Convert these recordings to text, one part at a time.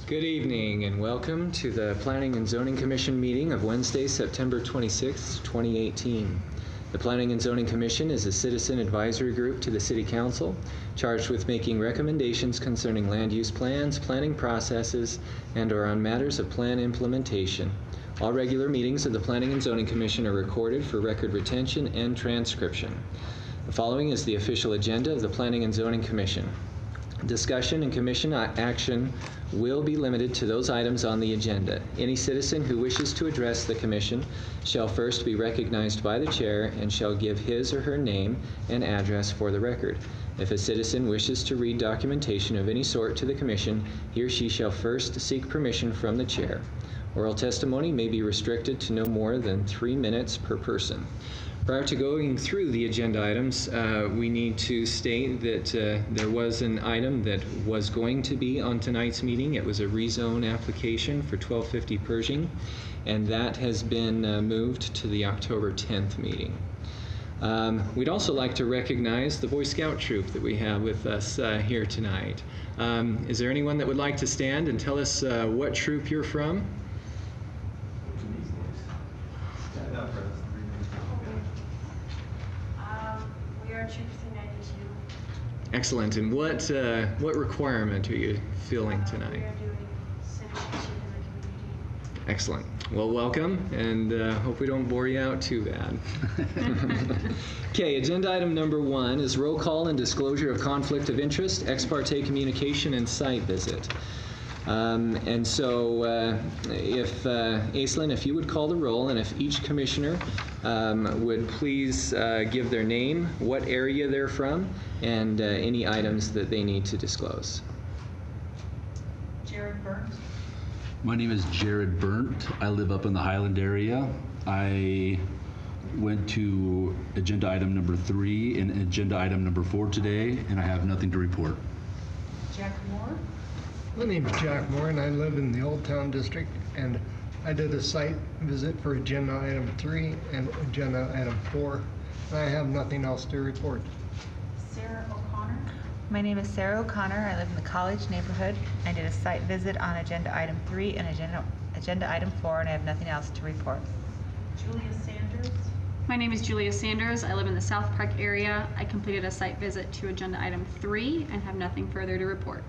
Good evening and welcome to the Planning and Zoning Commission meeting of Wednesday, September 26, 2018. The Planning and Zoning Commission is a citizen advisory group to the City Council, charged with making recommendations concerning land use plans, planning processes, and/or on matters of plan implementation. All regular meetings of the Planning and Zoning Commission are recorded for record retention and transcription. The following is the official agenda of the Planning and Zoning Commission. Discussion and commission action will be limited to those items on the agenda. Any citizen who wishes to address the commission shall first be recognized by the chair and shall give his or her name and address for the record. If a citizen wishes to read documentation of any sort to the commission, he or she shall first seek permission from the chair. Oral testimony may be restricted to no more than 3 minutes per person. Prior to going through the agenda items, we need to state that there was an item that was going to be on tonight's meeting. It was a rezone application for 1250 Pershing, and that has been moved to the October 10th meeting. We'd also like to recognize the Boy Scout troop that we have with us here tonight. Is there anyone that would like to stand and tell us what troop you're from? Excellent. And what requirement are you feeling tonight? We are doing civic in the community. Excellent. Well, welcome, and hope we don't bore you out too bad. Okay, agenda item number 1 is roll call and disclosure of conflict of interest, ex parte communication, and site visit. And so if Aislinn, if you would call the roll, and if each commissioner would please give their name, what area they're from, and any items that they need to disclose. Jared Burns. My name is Jared Burnt. I live up in the Highland area. I went to agenda item number 3 and agenda item number 4 today, and I have nothing to report. Jack Moore. My name is Jack Moore, and I live in the Old Town District, and I did a site visit for agenda item 3 and agenda item 4, and I have nothing else to report. Sarah O'Connor. My name is Sarah O'Connor. I live in the College neighborhood. I did a site visit on agenda item 3 and agenda item 4, and I have nothing else to report. Julia Sanders. My name is Julia Sanders. I live in the South Park area. I completed a site visit to agenda item 3 and have nothing further to report.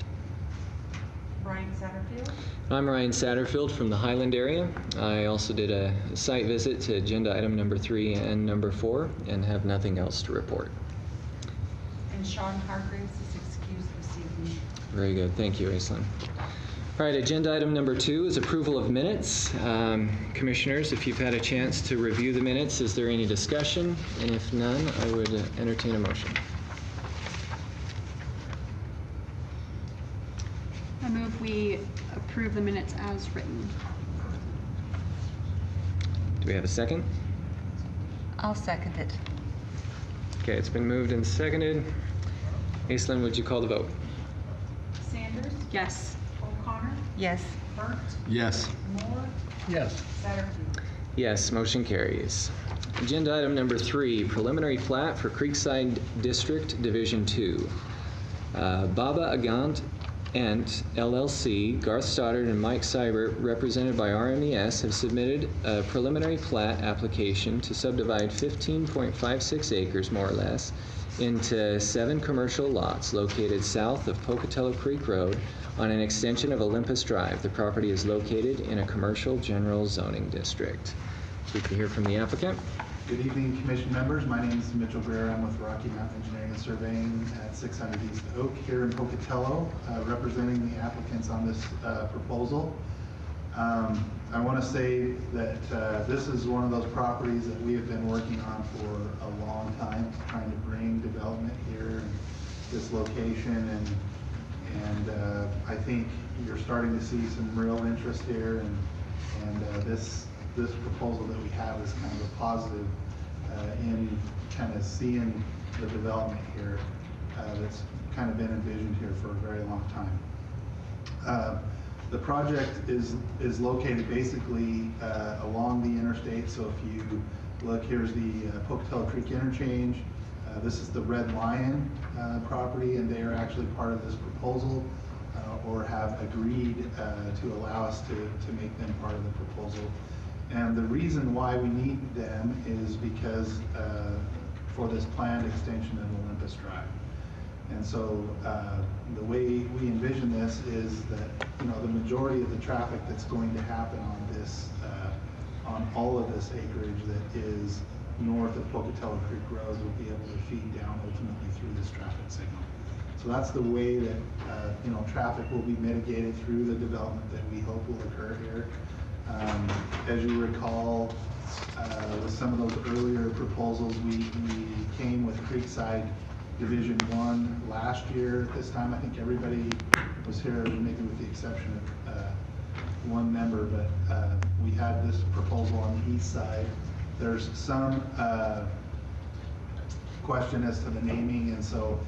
Brian Satterfield. I'm Ryan Satterfield from the Highland area. I also did a site visit to agenda item number 3 and number 4 and have nothing else to report. And Sean Hargraves is excused this evening. Very good. Thank you, Aislinn. All right, agenda item number 2 is approval of minutes. Commissioners, if you've had a chance to review the minutes, is there any discussion? And if none, I would entertain a motion. I move we approve the minutes as written. Do we have a second? I'll second it. Okay, it's been moved and seconded. Aislinn, would you call the vote? Sanders. Yes. O'Connor. Yes. Burnt. Yes. Moore. Yes. Satterfield. Yes, motion carries. Agenda item number 3, preliminary plat for Creekside District Division 2. Baba Agant and LLC, Garth Stoddard and Mike Seibert, represented by RMES, have submitted a preliminary plat application to subdivide 15.56 acres, more or less, into 7 commercial lots located south of Pocatello Creek Road on an extension of Olympus Drive. The property is located in a commercial general zoning district. So we can hear from the applicant. Good evening, Commission members. My name is Mitchell Greer. I'm with Rocky Mountain Engineering and Surveying at 600 East Oak here in Pocatello, representing the applicants on this proposal. I want to say that this is one of those properties that we have been working on for a long time, trying to bring development here in this location, and I think you're starting to see some real interest here, and this proposal that we have is kind of a positive in kind of seeing the development here that's kind of been envisioned here for a very long time. The project is located basically along the interstate. So if you look, here's the Pocatello Creek interchange. This is the Red Lion property, and they are actually part of this proposal. or have agreed to allow us to make them part of the proposal. And the reason why we need them is because for this planned extension of Olympus Drive. And so the way we envision this is that, you know, the majority of the traffic that's going to happen on this, on all of this acreage that is north of Pocatello Creek Road will be able to feed down ultimately through this traffic signal. So that's the way that, you know, traffic will be mitigated through the development that we hope will occur here. As you recall, with some of those earlier proposals, we came with Creekside Division 1 last year. At this time, I think everybody was here, maybe with the exception of one member, but we had this proposal on the east side. There's some question as to the naming, and so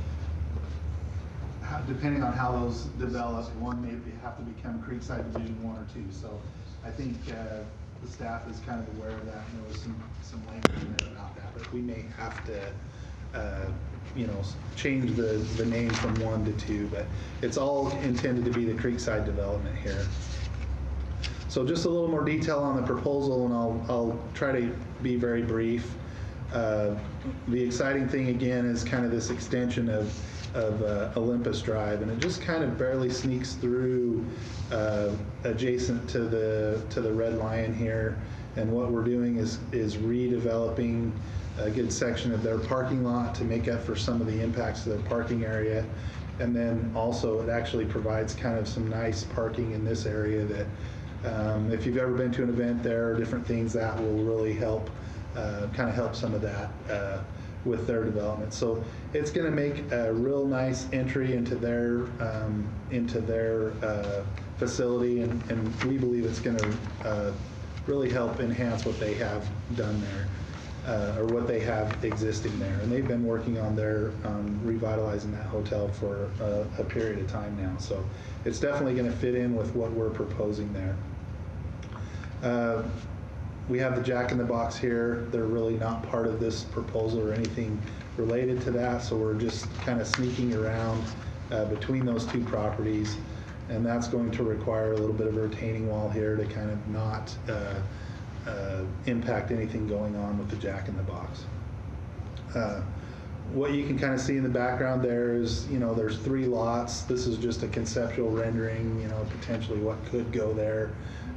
depending on how those develop, one may have to become Creekside Division 1 or 2. So I think the staff is kind of aware of that, and there was some language in there about that, but we may have to you know, change the name from 1 to 2, but it's all intended to be the Creekside development here. So just a little more detail on the proposal, and I'll try to be very brief. The exciting thing again is kind of this extension of Olympus Drive, and it just kind of barely sneaks through adjacent to the Red Lion here. And what we're doing is redeveloping a good section of their parking lot to make up for some of the impacts to their parking area. And then also it actually provides kind of some nice parking in this area that if you've ever been to an event there or different things, that will really help kind of help some of that with their development. So it's going to make a real nice entry into their facility, and we believe it's going to really help enhance what they have done there, or what they have existing there. And they've been working on their revitalizing that hotel for a period of time now. So it's definitely going to fit in with what we're proposing there. We have the Jack in the Box here. They're really not part of this proposal or anything related to that, so we're just kind of sneaking around between those two properties, and that's going to require a little bit of a retaining wall here to kind of not impact anything going on with the Jack in the Box. What you can kind of see in the background there is, you know, there's 3 lots. This is just a conceptual rendering, you know, potentially what could go there,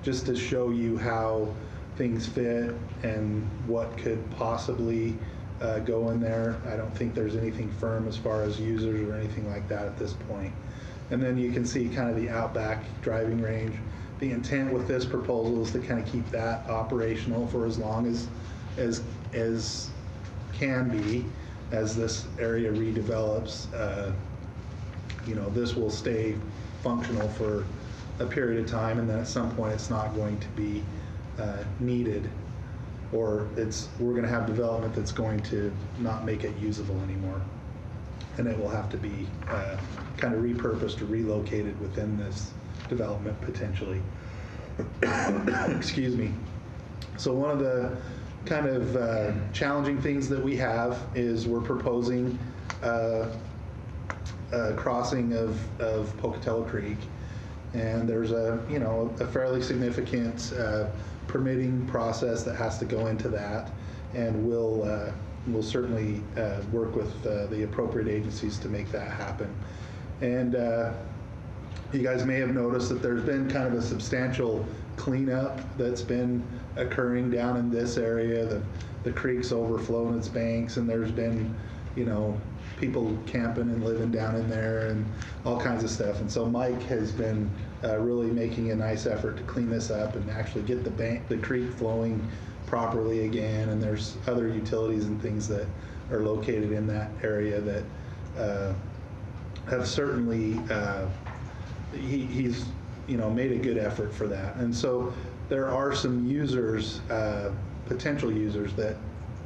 just to show you how things fit and what could possibly go in there. I don't think there's anything firm as far as users or anything like that at this point. And then you can see kind of the outback driving range. The intent with this proposal is to kind of keep that operational for as long as can be, as this area redevelops. You know, this will stay functional for a period of time, and then at some point it's not going to be needed, or we're going to have development that's going to not make it usable anymore, and it will have to be kind of repurposed or relocated within this development potentially. Excuse me. So one of the kind of challenging things that we have is we're proposing a crossing of Pocatello Creek, and there's a fairly significant permitting process that has to go into that, and we'll certainly work with the appropriate agencies to make that happen. And you guys may have noticed that there's been kind of a substantial cleanup that's been occurring down in this area. The creek's overflowing its banks, and there's been, you know, people camping and living down in there and all kinds of stuff. And so Mike has been really making a nice effort to clean this up and actually get the creek flowing properly again. And there's other utilities and things that are located in that area that have certainly he's made a good effort for that. And so there are some users, potential users, that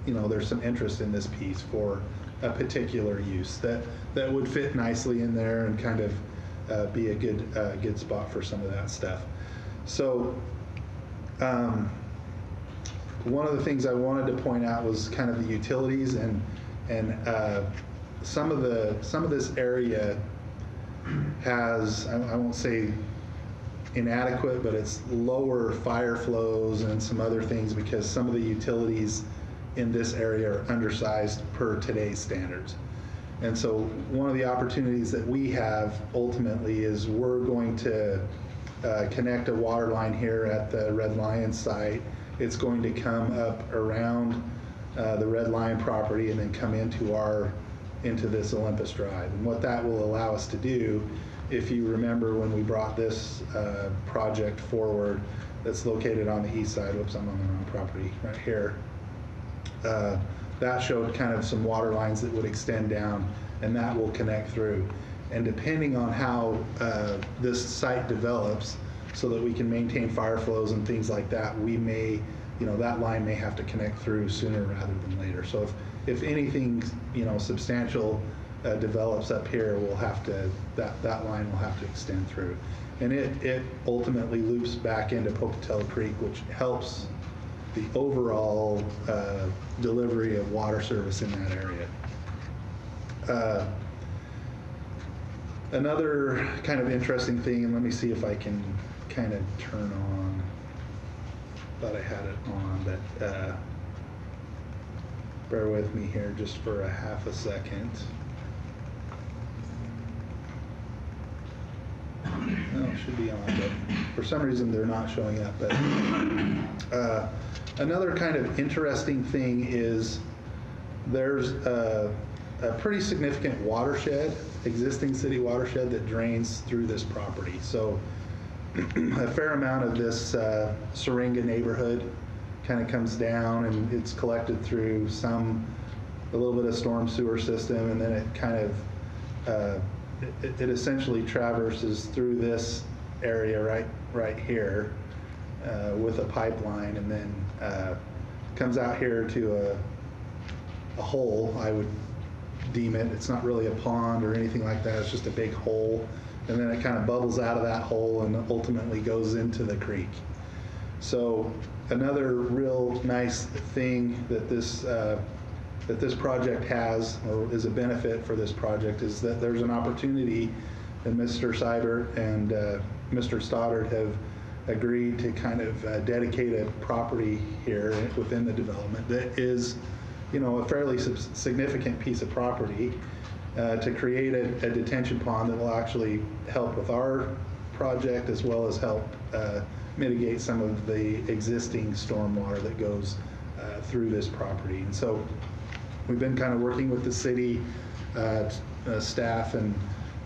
there's some interest in this piece for a particular use that would fit nicely in there and kind of be a good spot for some of that stuff. So one of the things I wanted to point out was kind of the utilities and some of this area has, I won't say inadequate, but it's lower fire flows and some other things because some of the utilities in this area are undersized per today's standards. And so one of the opportunities that we have ultimately is we're going to connect a water line here at the Red Lion site. It's going to come up around the Red Lion property and then come into this Olympus Drive. And what that will allow us to do, if you remember when we brought this project forward, that's located on the east side, whoops, I'm on the wrong property, right here. That showed kind of some water lines that would extend down, and that will connect through. And depending on how this site develops, so that we can maintain fire flows and things like that, we may, that line may have to connect through sooner rather than later. So if anything, substantial develops up here, we'll have to, that line will have to extend through. And it ultimately loops back into Pocatello Creek, which helps the overall delivery of water service in that area. Another kind of interesting thing, and let me see if I can kind of turn on, thought I had it on, but bear with me here just for a half a second. No, it should be on, but for some reason they're not showing up. But another kind of interesting thing is there's a pretty significant watershed, existing city watershed that drains through this property. So a fair amount of this Syringa neighborhood kind of comes down and it's collected through a little bit of storm sewer system, and then it kind of it essentially traverses through this area right here with a pipeline, and then comes out here to a hole, I would deem it. It's not really a pond or anything like that. It's just a big hole, and then it kind of bubbles out of that hole and ultimately goes into the creek. So another real nice thing that this project has, or is a benefit for this project, is that there's an opportunity, and Mr. Seibert and Mr. Stoddard have agreed to kind of dedicate a property here within the development that is, a fairly significant piece of property to create a detention pond that will actually help with our project, as well as help mitigate some of the existing stormwater that goes through this property. And so we've been kind of working with the city staff and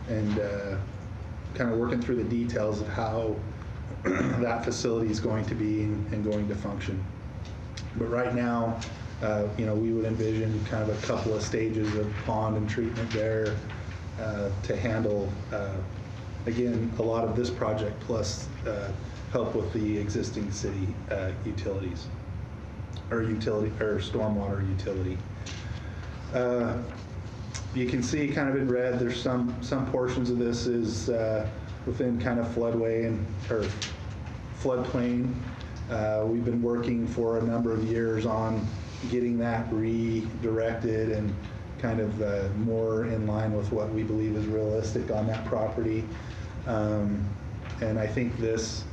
kind of working through the details of how that facility is going to be and going to function. But right now, we would envision kind of a couple of stages of pond and treatment there to handle, again, a lot of this project plus help with the existing city utilities or stormwater utility. You can see kind of in red, there's some portions of this is within kind of floodway or floodplain. We've been working for a number of years on getting that redirected and kind of more in line with what we believe is realistic on that property. And I think this,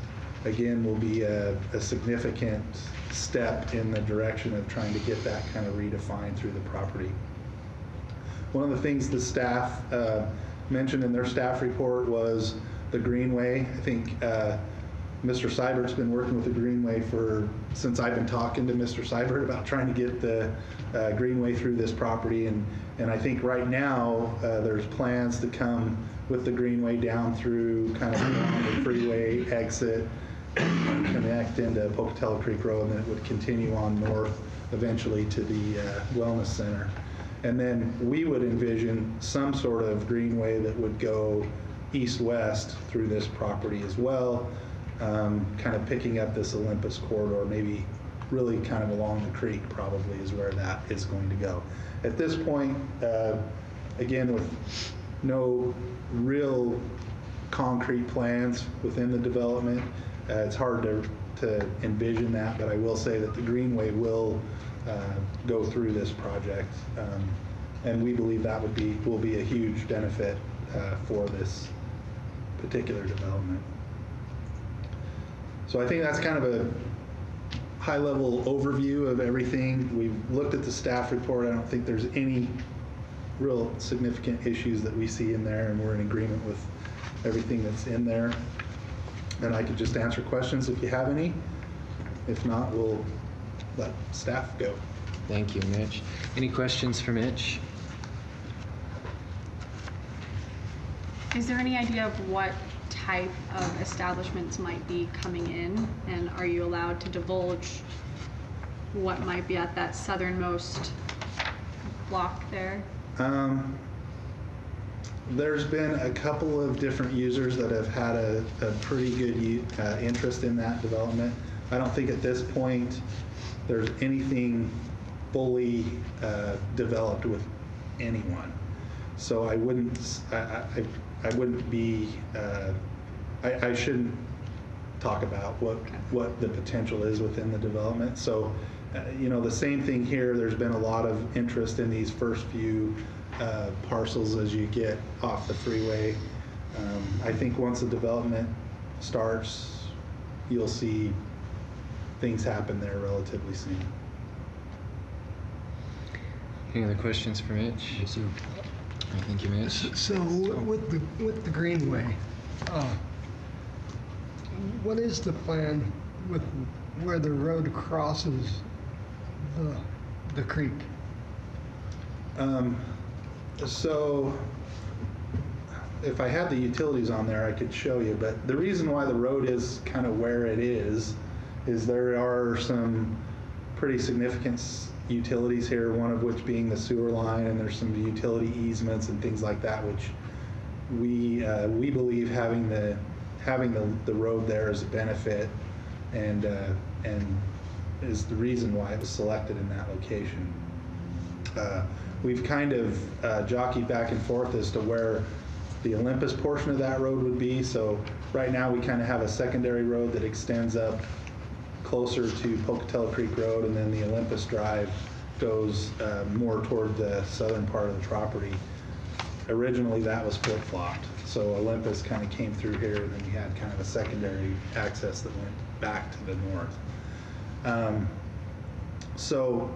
again, will be a significant step in the direction of trying to get that kind of redefined through the property. One of the things the staff mentioned in their staff report was the Greenway. I think Mr. Seibert's been working with the Greenway since I've been talking to Mr. Seibert about trying to get the Greenway through this property. And I think right now there's plans to come with the Greenway down through kind of along the freeway exit, connect into Pocatello Creek Road, and then it would continue on north eventually to the Wellness Center. And then we would envision some sort of Greenway that would go east-west through this property as well, kind of picking up this Olympus corridor, maybe really kind of along the creek probably is where that is going to go. At this point, again, with no real concrete plans within the development, it's hard to envision that, but I will say that the Greenway will go through this project, and we believe that will be a huge benefit for this particular development. So I think that's kind of a high-level overview of everything. We've looked at the staff report. I don't think there's any real significant issues that we see in there, and we're in agreement with everything that's in there. And I could just answer questions if you have any. If not, we'll let staff go. Thank you, Mitch. Any questions for Mitch? Is there any idea of what type of establishments might be coming in? And are you allowed to divulge what might be at that southernmost block there? There's been a couple of different users that have had a pretty good interest in that development. I don't think at this point there's anything fully developed with anyone. So I wouldn't be, I shouldn't talk about what the potential is within the development. So, the same thing here, there's been a lot of interest in these first few parcels as you get off the freeway. I think once the development starts, you'll see things happen there relatively soon. Any other questions for Mitch? Yes, sir. Thank you, Mitch. So with the greenway, what is the plan with where the road crosses the creek? So if I had the utilities on there, I could show you, but the reason why the road is kind of where it is there are some pretty significant utilities here, one of which being the sewer line, and there's some utility easements and things like that, which we believe having the road there is a benefit, and is the reason why it was selected in that location. We've kind of jockeyed back and forth as to where the Olympus portion of that road would be. So right now we kind of have a secondary road that extends up closer to Pocatello Creek Road, and then the Olympus Drive goes more toward the southern part of the property. Originally that was flip-flopped, so Olympus kind of came through here, and then you had kind of a secondary access that went back to the north. So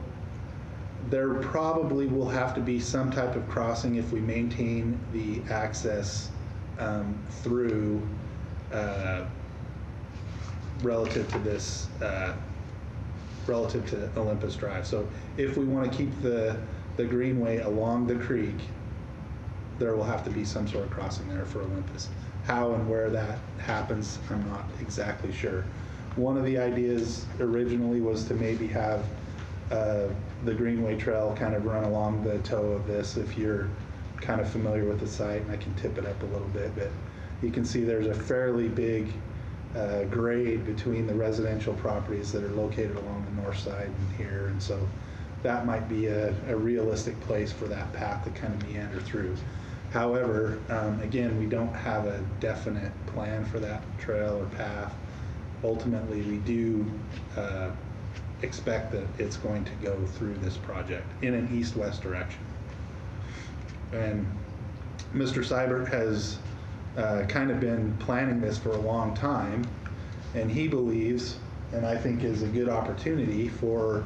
there probably will have to be some type of crossing if we maintain the access through relative to this, relative to Olympus Drive. So if we want to keep the greenway along the creek, there will have to be some sort of crossing there for Olympus. How and where that happens, I'm not exactly sure. One of the ideas originally was to maybe have the Greenway Trail kind of run along the toe of this, if you're kind of familiar with the site, and I can tip it up a little bit, but you can see there's a fairly big grade between the residential properties that are located along the north side and here, and so that might be a realistic place for that path to kind of meander through. However, again, we don't have a definite plan for that trail or path. Ultimately, we do expect that it's going to go through this project in an east-west direction. And Mr. Seibert has kind of been planning this for a long time, and he believes, and I think is a good opportunity, for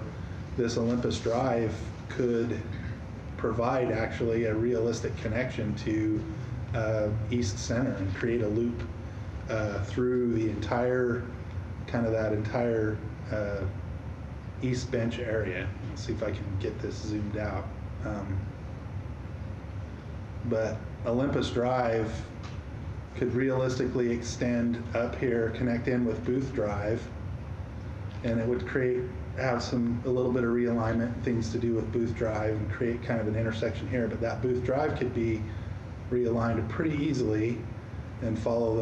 this Olympus Drive could provide actually a realistic connection to East Center and create a loop through the entire, kind of that entire East Bench area. Let's see if I can get this zoomed out. But Olympus Drive could realistically extend up here, connect in with Booth Drive, and it would have a little bit of realignment, things to do with Booth Drive, and create kind of an intersection here. But that Booth Drive could be realigned pretty easily and follow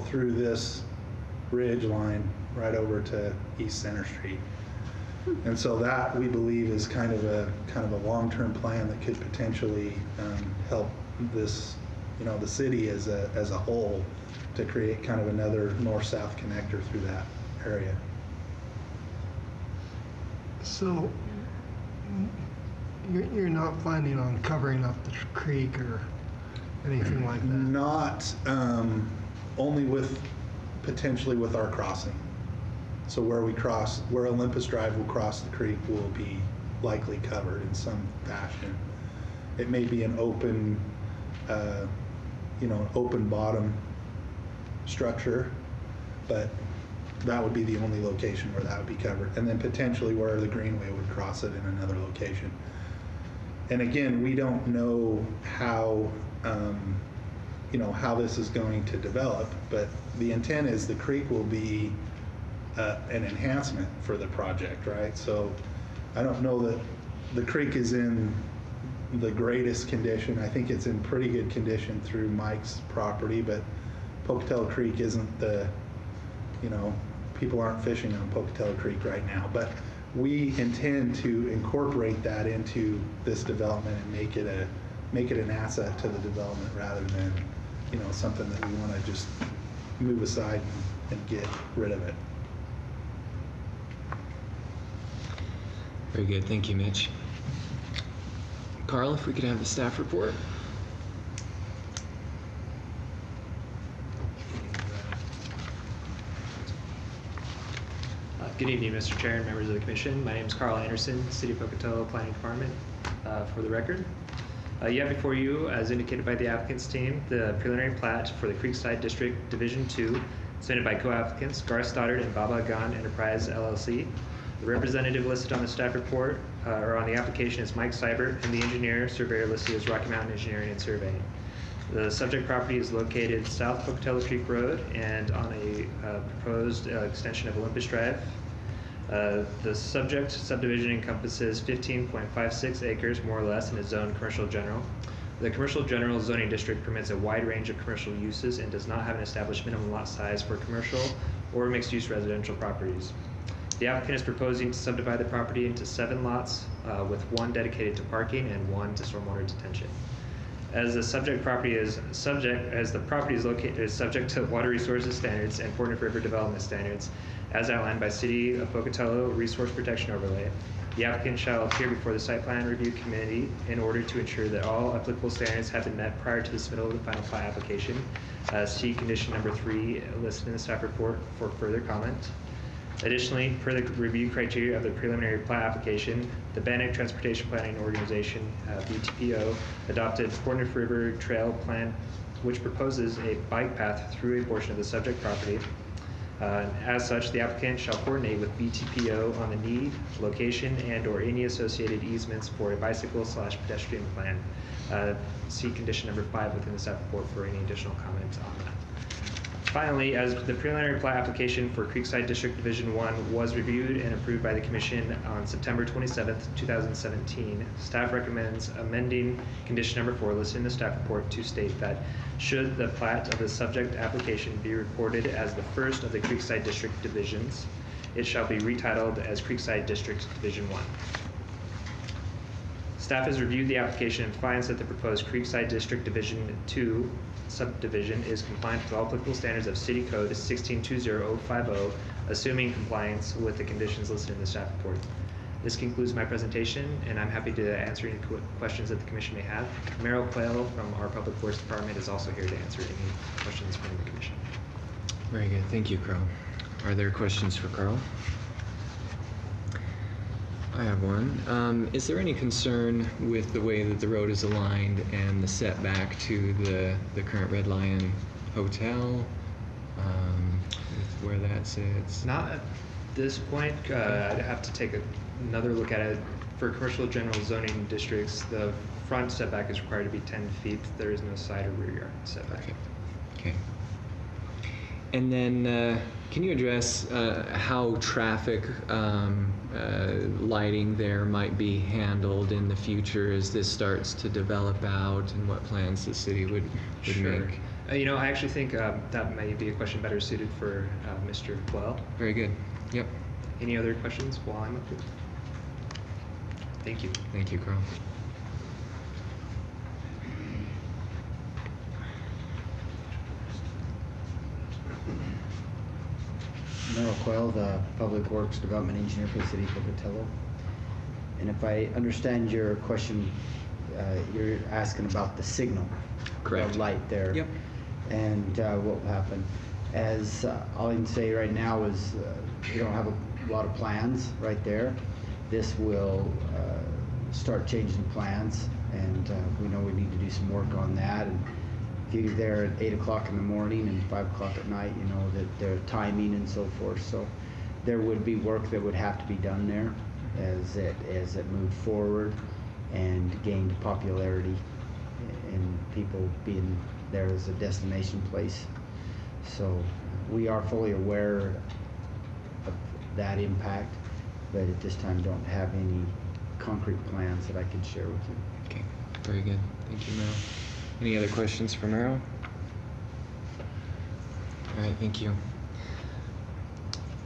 through this ridge line right over to East Center Street. And so that, we believe, is kind of a long-term plan that could potentially help this, the city as a whole, to create kind of another north-south connector through that area. So You're not planning on covering up the creek or anything like that? Not, only with, potentially with our crossing. So where we cross, where Olympus Drive will cross the creek will be likely covered in some fashion. It may be an open, an open bottom structure, but that would be the only location where that would be covered. And then potentially where the greenway would cross it in another location. And again, we don't know how, how this is going to develop, but the intent is the creek will be an enhancement for the project, right? So I don't know that the creek is in the greatest condition. I think it's in pretty good condition through Mike's property, but Pocatello Creek isn't the, people aren't fishing on Pocatello Creek right now. But we intend to incorporate that into this development and make it an asset to the development rather than, something that we want to just move aside and get rid of it. Very good. Thank you, Mitch. Carl, if we could have the staff report. Good evening, Mr. Chair and members of the Commission. My name is Carl Anderson, City of Pocatello Planning Department. For the record, you have before you, as indicated by the applicant's team, the preliminary plat for the Creekside District Division 2, submitted by co-applicants Garth Stoddard and Baba Gan Enterprise LLC. The representative listed on the staff report, or on the application, is Mike Seibert, and the engineer surveyor listed as Rocky Mountain Engineering and Surveying. The subject property is located south Pocatello Creek Road and on a proposed extension of Olympus Drive. The subject subdivision encompasses 15.56 acres, more or less, and is zoned commercial general. The commercial general zoning district permits a wide range of commercial uses and does not have an established minimum lot size for commercial or mixed-use residential properties. The applicant is proposing to subdivide the property into 7 lots, with 1 dedicated to parking and 1 to stormwater detention. As the property is subject to water resources standards and Fort Neff River development standards, as outlined by City of Pocatello Resource Protection Overlay, the applicant shall appear before the Site Plan Review Committee in order to ensure that all applicable standards have been met prior to the submittal of the final plat application. See condition number 3 listed in the staff report for further comment. Additionally, per the review criteria of the preliminary plat application, the Bannock Transportation Planning Organization, BTPO, adopted Fort Neff River Trail Plan, which proposes a bike path through a portion of the subject property. As such, the applicant shall coordinate with BTPO on the need, location, and/or any associated easements for a bicycle/pedestrian plan. See condition number 5 within the staff report for any additional comments on that. Finally, as the preliminary plat application for Creekside District Division 1 was reviewed and approved by the Commission on September 27th, 2017, staff recommends amending condition number 4 listed in the staff report to state that should the plat of the subject application be recorded as the first of the Creekside District divisions, it shall be retitled as Creekside District Division 1. Staff has reviewed the application and finds that the proposed Creekside District Division 2 subdivision is compliant with all applicable standards of City Code 1620050, assuming compliance with the conditions listed in the staff report. This concludes my presentation, and I'm happy to answer any questions that the Commission may have. Merrill Quayle from our Public Works Department is also here to answer any questions from the Commission. Very good. Thank you, Carl. Are there questions for Carl? I have one. Is there any concern with the way that the road is aligned and the setback to the current Red Lion Hotel, with where that sits? Not at this point. I'd have to take another look at it. For commercial general zoning districts, the front setback is required to be 10 feet. There is no side or rear yard setback. Okay. And then, can you address how traffic lighting there might be handled in the future as this starts to develop out, and what plans the city would make? I actually think that may be a question better suited for Mr. Quell. Very good. Yep. Any other questions while I'm up here? Thank you. Thank you, Carl. Merrill Quayle, the Public Works Development Engineer for the City of Pocatello. And if I understand your question, you're asking about the signal. Correct. The light there. Yep. And what will happen. As all I can say right now is we don't have a lot of plans right there. This will start changing plans, and we know we need to do some work on that. And if you're there at 8 o'clock in the morning and 5 o'clock at night, you know that their timing and so forth. So there would be work that would have to be done there as it moved forward and gained popularity and people being there as a destination place. So we are fully aware of that impact, but at this time don't have any concrete plans that I can share with you. Okay, very good. Thank you, Merrill. Any other questions for Merrill? All right, thank you.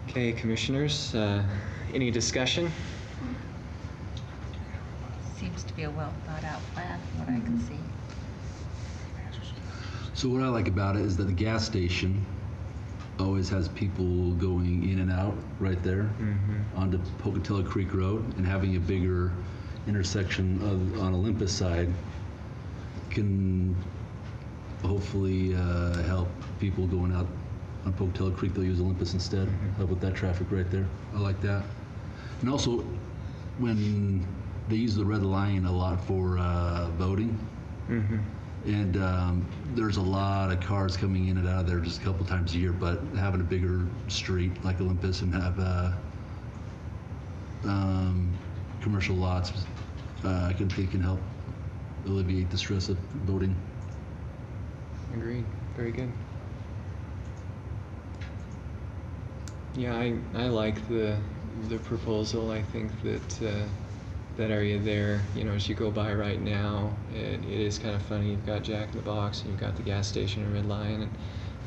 Okay, commissioners, any discussion? Seems to be a well thought out plan from what I can see. So what I like about it is that the gas station always has people going in and out right there onto Pocatello Creek Road, and having a bigger intersection on Olympus side can hopefully help people going out on Pocatello Creek. They'll use Olympus instead, help with that traffic right there. I like that. And also, when they use the red line a lot for voting, and there's a lot of cars coming in and out of there just a couple times a year, but having a bigger street like Olympus and have commercial lots, I can think can help alleviate the stress of voting. Agreed. Very good. Yeah, I like the proposal. I think that that area there, you know, as you go by right now, it is kind of funny. You've got Jack in the Box and you've got the gas station and Red Lion,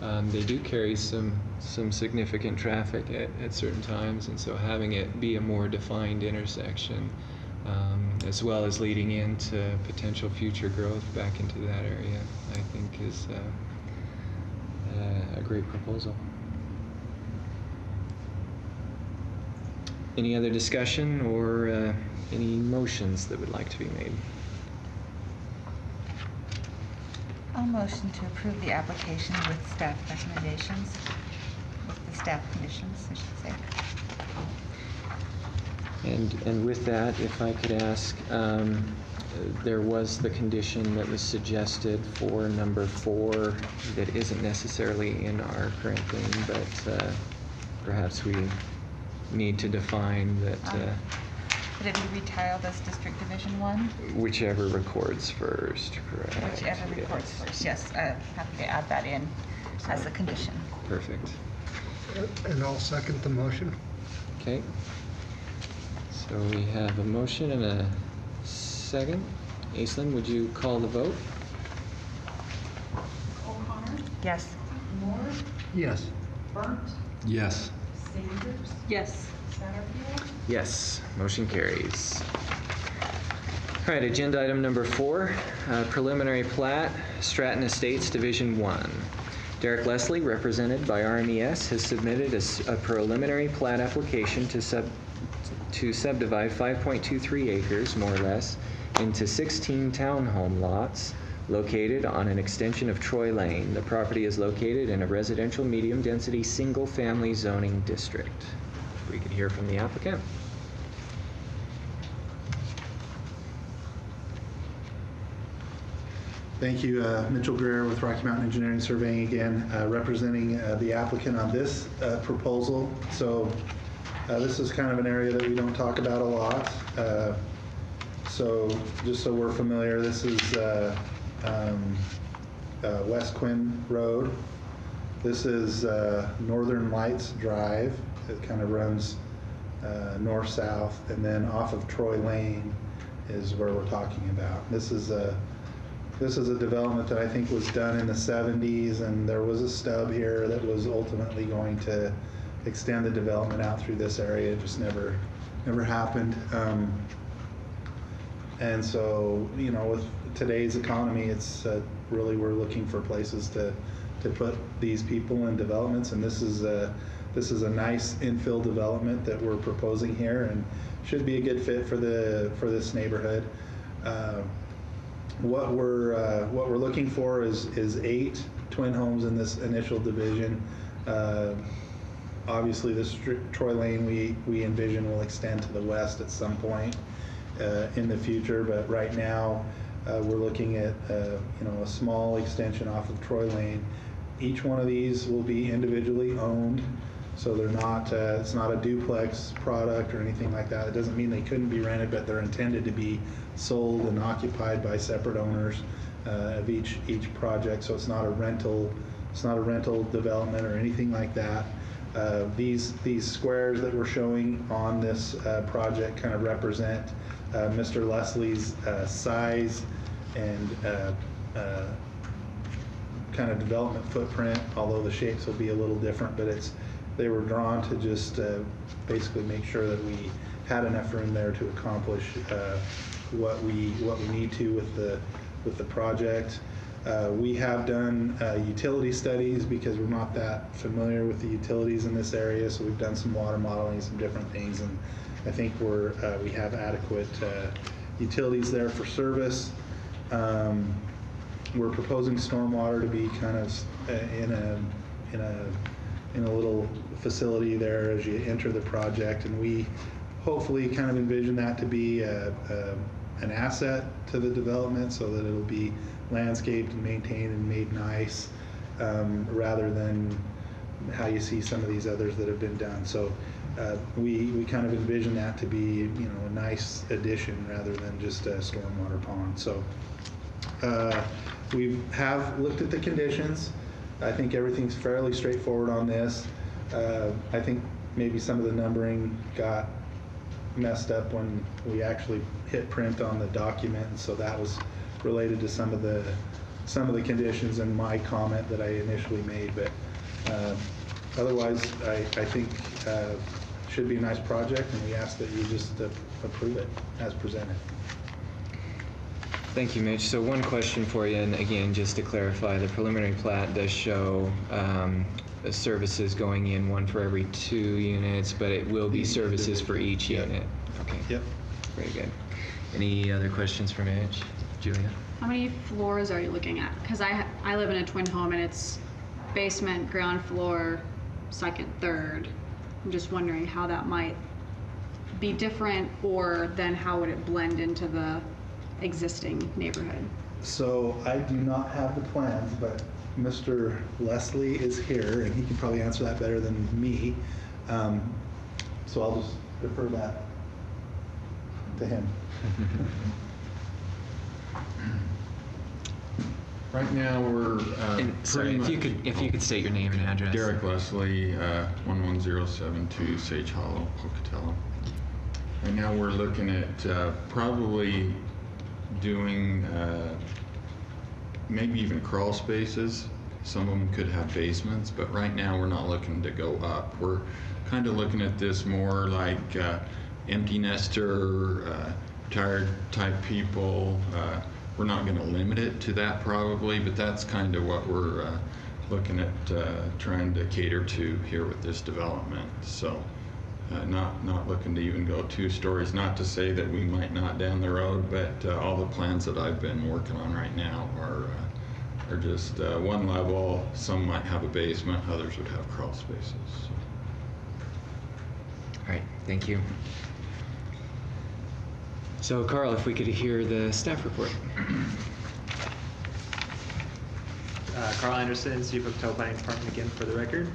and they do carry some significant traffic at certain times, and so having it be a more defined intersection, as well as leading into potential future growth back into that area, I think is a great proposal. Any other discussion or any motions that would like to be made? I'll motion to approve the application with staff recommendations, with the staff conditions, I should say. And with that, if I could ask, there was the condition that was suggested for number 4 that isn't necessarily in our current thing, but perhaps we need to define that Could it be retitled as District Division 1? whichever records first, correct? Whichever records Yes. first, yes. Happy to add that in as a condition. Perfect. And I'll second the motion. Okay. So we have a motion and a second. Aislinn, would you call the vote? O'Connor, Yes. Moore, Yes. Burnt, Yes. Sanders, Yes. Satterfield, Yes, motion carries. All right, agenda item number 4, preliminary plat, Stratton Estates Division 1. Derek Leslie, represented by RMES, has submitted a preliminary plat application to subdivide 5.23 acres, more or less, into 16 townhome lots located on an extension of Troy Lane. The property is located in a residential medium-density single-family zoning district. If we could hear from the applicant. Thank you, Mitchell Greer with Rocky Mountain Engineering Surveying again, representing the applicant on this proposal. So this is kind of an area that we don't talk about a lot. So just so we're familiar, this is West Quinn Road. This is Northern Lights Drive. It kind of runs north-south, and then off of Troy Lane is where we're talking about. This is a development that I think was done in the 70s, and there was a stub here that was ultimately going to extend the development out through this area. It just never happened. And so, you know, with today's economy, it's really we're looking for places to put these people in developments, and this is this is a nice infill development that we're proposing here, and should be a good fit for this neighborhood. What we're looking for is 8 twin homes in this initial division. Obviously, this Troy Lane we envision will extend to the west at some point in the future, but right now we're looking at a small extension off of Troy Lane. Each one of these will be individually owned, so they're not it's not a duplex product or anything like that. It doesn't mean they couldn't be rented, but they're intended to be sold and occupied by separate owners of each project. So it's not a rental development or anything like that. These squares that we're showing on this project kind of represent Mr. Leslie's size and kind of development footprint, although the shapes will be a little different, but they were drawn to just basically make sure that we had enough room there to accomplish what we need to with the project. We have done utility studies because we're not that familiar with the utilities in this area, so we've done some water modeling, some different things, and I think we have adequate utilities there for service. We're proposing stormwater to be kind of in a little facility there as you enter the project, and we hopefully kind of envision that to be an asset to the development, so that it'll be landscaped and maintained and made nice, rather than how you see some of these others that have been done. So we kind of envision that to be a nice addition rather than just a stormwater pond. So we have looked at the conditions. I think everything's fairly straightforward on this. I think maybe some of the numbering got messed up when we actually hit print on the document, and so that was related to some of the conditions and my comment that I initially made. But otherwise, I think should be a nice project, and we ask that you just approve it as presented. Thank you, Mitch. So one question for you, and again, just to clarify, the preliminary plat does show services going in, one for every 2 units, but it will be services for each unit. Okay. Yep. Very good. Any other questions for Mitch? Julia? How many floors are you looking at? Because I live in a twin home and it's basement, ground floor, second, third. I'm just wondering how that might be different, or then how would it blend into the existing neighborhood? So I do not have the plans, but Mr. Leslie is here, and he can probably answer that better than me. So I'll just defer that to him. Right now, we're Sorry, if you could state your name and address. Derek Leslie, 11072 Sage Hollow, Pocatello. Right now, we're looking at probably doing maybe even crawl spaces. Some of them could have basements, but right now we're not looking to go up. We're kind of looking at this more like empty nester, retired type people. We're not going to limit it to that probably, but that's kind of what we're looking at trying to cater to here with this development. So not looking to even go 2 stories. Not to say that we might not down the road, but all the plans that I've been working on right now are just 1 level. Some might have a basement, others would have crawl spaces. So. All right, thank you. So Carl, if we could hear the staff report. Carl Anderson, City of Pocatello Planning Department again for the record.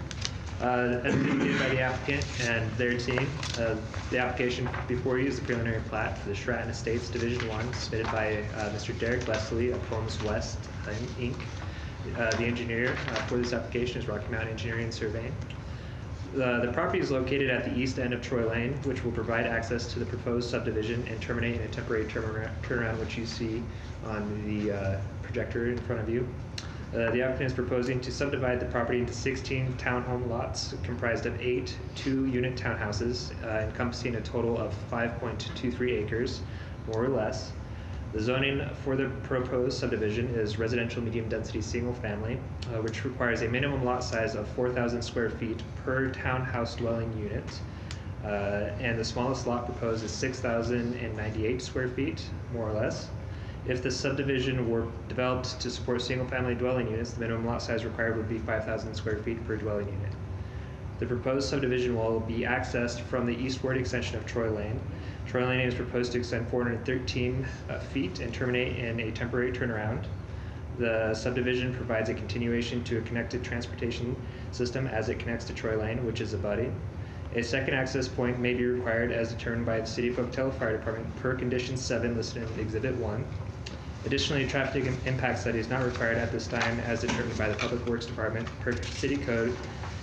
As indicated by the applicant and their team, the application before you is the preliminary plat for the Stratton Estates Division 1 submitted by Mr. Derek Leslie of Homes West, Inc. The engineer for this application is Rocky Mountain Engineering and Surveying. The property is located at the east end of Troy Lane, which will provide access to the proposed subdivision and terminate in a temporary turnaround, which you see on the projector in front of you. The applicant is proposing to subdivide the property into 16 townhome lots comprised of 8 2-unit townhouses, encompassing a total of 5.23 acres, more or less. The zoning for the proposed subdivision is residential medium-density single-family, which requires a minimum lot size of 4,000 square feet per townhouse dwelling unit. And the smallest lot proposed is 6,098 square feet, more or less. If the subdivision were developed to support single-family dwelling units, the minimum lot size required would be 5,000 square feet per dwelling unit. The proposed subdivision will be accessed from the eastward extension of Troy Lane. Troy Lane is proposed to extend 413 feet and terminate in a temporary turnaround. The subdivision provides a continuation to a connected transportation system as it connects to Troy Lane, which is abutting. A second access point may be required as determined by the City of Pocatello Fire Department per Condition 7 listed in Exhibit 1. Additionally, a traffic impact study is not required at this time as determined by the Public Works Department per City Code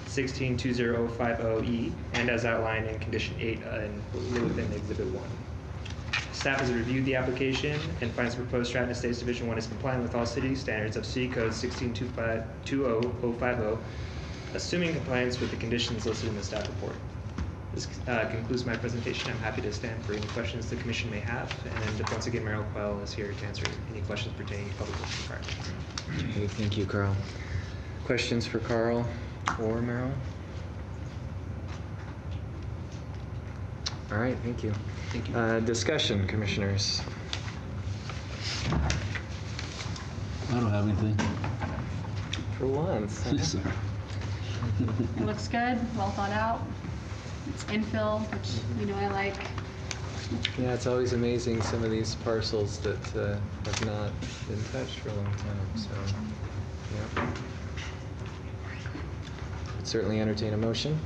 16-20050E and as outlined in Condition 8 within Exhibit 1. Staff has reviewed the application and finds the proposed Stratton Estates Division 1 is compliant with all city standards of City Code 16-20050, assuming compliance with the conditions listed in the staff report. This concludes my presentation. I'm happy to stand for any questions the commission may have. And once again, Merrill Quell is here to answer any questions pertaining to Public Works Department. Okay, thank you, Carl. Questions for Carl or Merrill? All right, thank you. Thank you. Discussion, commissioners. I don't have anything. For once. huh? Sorry. It looks good, well thought out. It's infill, which you know I like. Yeah, it's always amazing some of these parcels that have not been touched for a long time. So, yeah. Would certainly entertain a motion.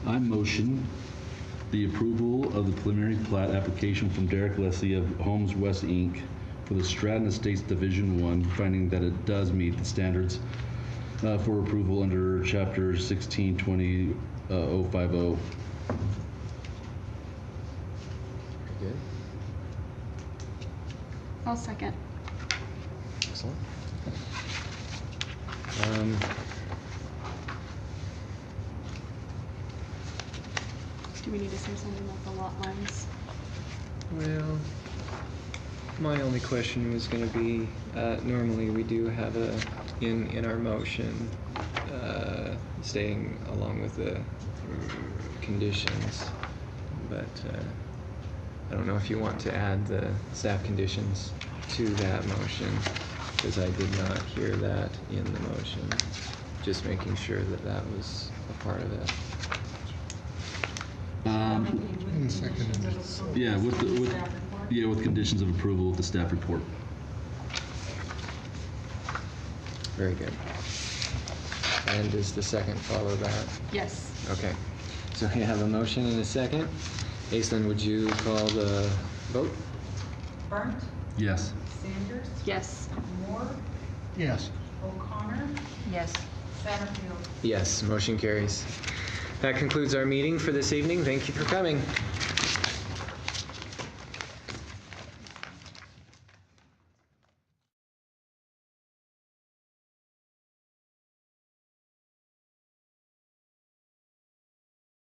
I motion the approval of the preliminary plat application from Derek Leslie of Homes West Inc. for the Stratton Estates Division 1, finding that it does meet the standards for approval under Chapter 1620-050. Very good. I'll second. Excellent. Do we need to say something about the lot lines? Well, my only question was going to be, normally we do have in our motion, staying along with the conditions, but I don't know if you want to add the staff conditions to that motion, because I did not hear that in the motion. Just making sure that that was a part of it. And seconded. Yeah, with conditions of approval with the staff report. Very good. And does the second follow that? Yes. Okay. So we have a motion and a second. Aislinn, would you call the vote? Burnt, Yes. Sanders, Yes. Moore, Yes. O'Connor, Yes. Satterfield. Yes, motion carries. That concludes our meeting for this evening. Thank you for coming.